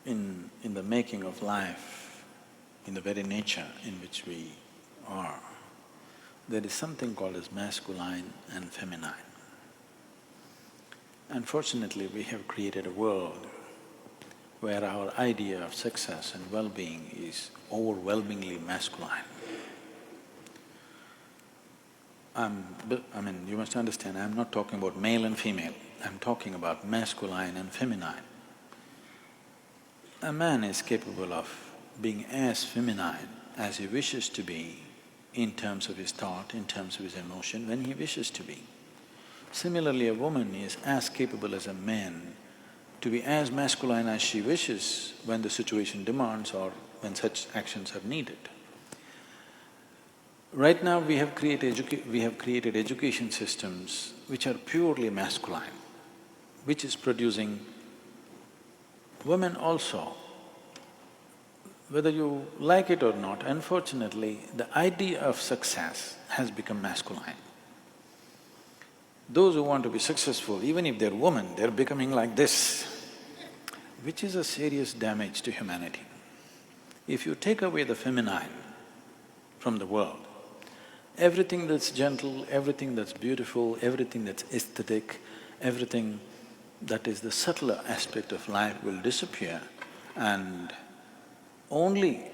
In the making of life, in the very nature in which we are, there is something called as masculine and feminine. Unfortunately, we have created a world where our idea of success and well-being is overwhelmingly masculine. You must understand, I'm not talking about male and female, I'm talking about masculine and feminine. A man is capable of being as feminine as he wishes to be in terms of his thought, in terms of his emotion, when he wishes to be. Similarly, a woman is as capable as a man to be as masculine as she wishes when the situation demands or when such actions are needed. Right now we have created education systems which are purely masculine, which is producing women also. Whether you like it or not, unfortunately, the idea of success has become masculine. Those who want to be successful, even if they're women, they're becoming like this, which is a serious damage to humanity. If you take away the feminine from the world, everything that's gentle, everything that's beautiful, everything that's aesthetic, everything that is the subtler aspect of life will disappear, and only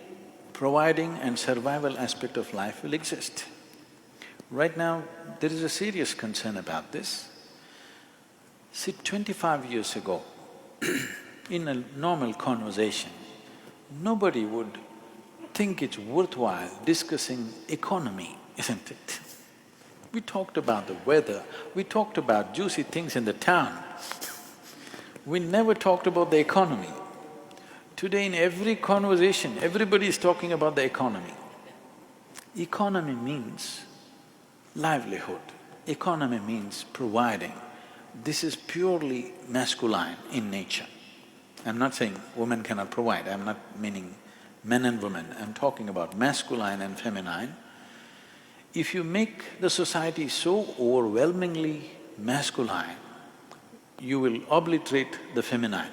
providing and survival aspect of life will exist. Right now, there is a serious concern about this. See, 25 years ago, in a normal conversation, nobody would think it's worthwhile discussing economy, isn't it? We talked about the weather, we talked about juicy things in the town. We never talked about the economy. Today in every conversation, everybody is talking about the economy. Economy means livelihood, economy means providing. This is purely masculine in nature. I'm not saying women cannot provide, I'm not meaning men and women, I'm talking about masculine and feminine. If you make the society so overwhelmingly masculine, you will obliterate the feminine.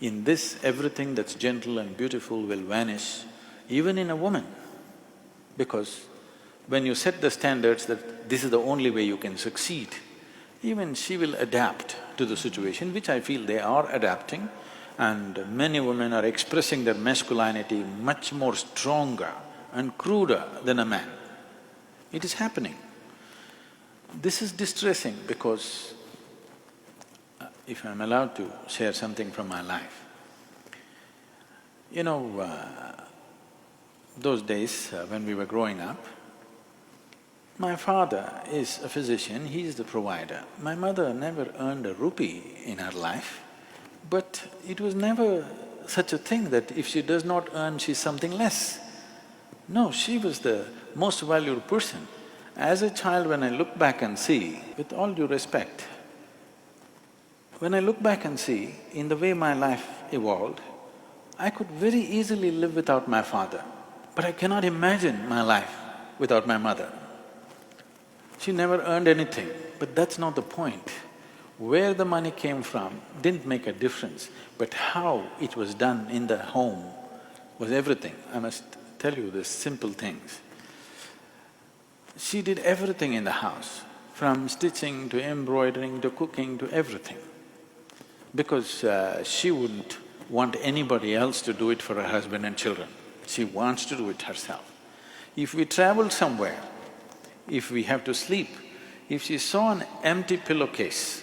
In this, everything that's gentle and beautiful will vanish, even in a woman, because when you set the standards that this is the only way you can succeed, even she will adapt to the situation, which I feel they are adapting, and many women are expressing their masculinity much more stronger and cruder than a man. It is happening. This is distressing because if I'm allowed to share something from my life, those days when we were growing up, my father is a physician, he is the provider. My mother never earned a rupee in her life, but it was never such a thing that if she does not earn, she's something less. No, she was the most valued person. As a child, when I look back and see, with all due respect, when I look back and see in the way my life evolved, I could very easily live without my father, but I cannot imagine my life without my mother. She never earned anything, but that's not the point. Where the money came from didn't make a difference, but how it was done in the home was everything. I must tell you these simple things. She did everything in the house, from stitching to embroidering to cooking to everything, because she wouldn't want anybody else to do it for her husband and children. She wants to do it herself. If we travel somewhere, if we have to sleep, if she saw an empty pillowcase,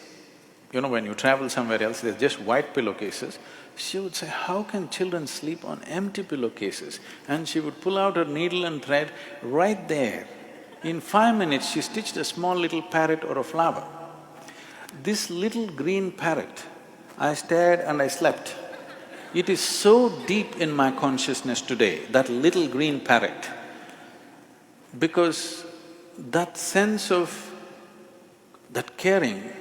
when you travel somewhere else, there's just white pillowcases, she would say, how can children sleep on empty pillowcases? And she would pull out her needle and thread right there. In 5 minutes, she stitched a small little parrot or a flower. This little green parrot, I stared and I slept. It is so deep in my consciousness today, that little green parrot, because that sense of that caring,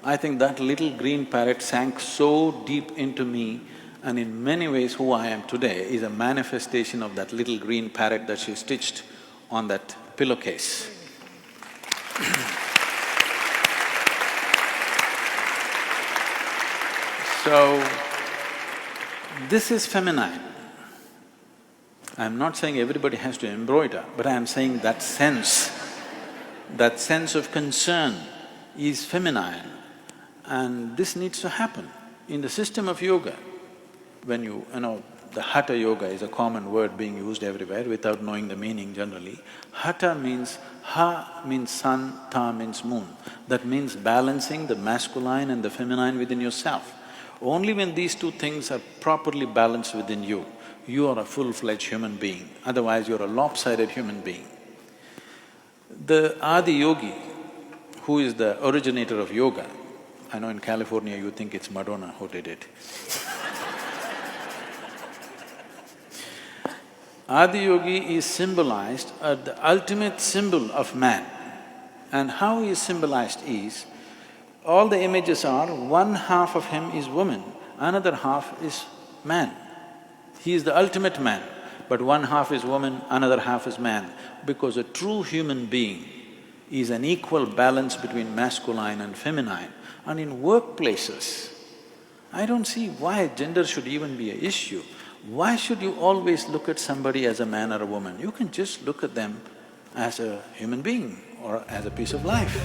I think that little green parrot sank so deep into me, and in many ways who I am today is a manifestation of that little green parrot that she stitched on that pillowcase. So, This is feminine. I'm not saying everybody has to embroider, but I'm saying that sense of concern is feminine, and this needs to happen. In the system of yoga, when you know, the Hatha yoga is a common word being used everywhere without knowing the meaning generally. Hatha means… Ha means sun, Ta means moon. That means balancing the masculine and the feminine within yourself. Only when these two things are properly balanced within you, you are a full-fledged human being, otherwise you're a lopsided human being. The Adi Yogi, who is the originator of yoga, I know in California you think it's Madonna who did it. Adi Yogi is symbolized as the ultimate symbol of man. And how he is symbolized is, all the images are, one half of him is woman, another half is man. He is the ultimate man, but one half is woman, another half is man. Because a true human being is an equal balance between masculine and feminine. And in workplaces, I don't see why gender should even be an issue. Why should you always look at somebody as a man or a woman? You can just look at them as a human being or as a piece of life.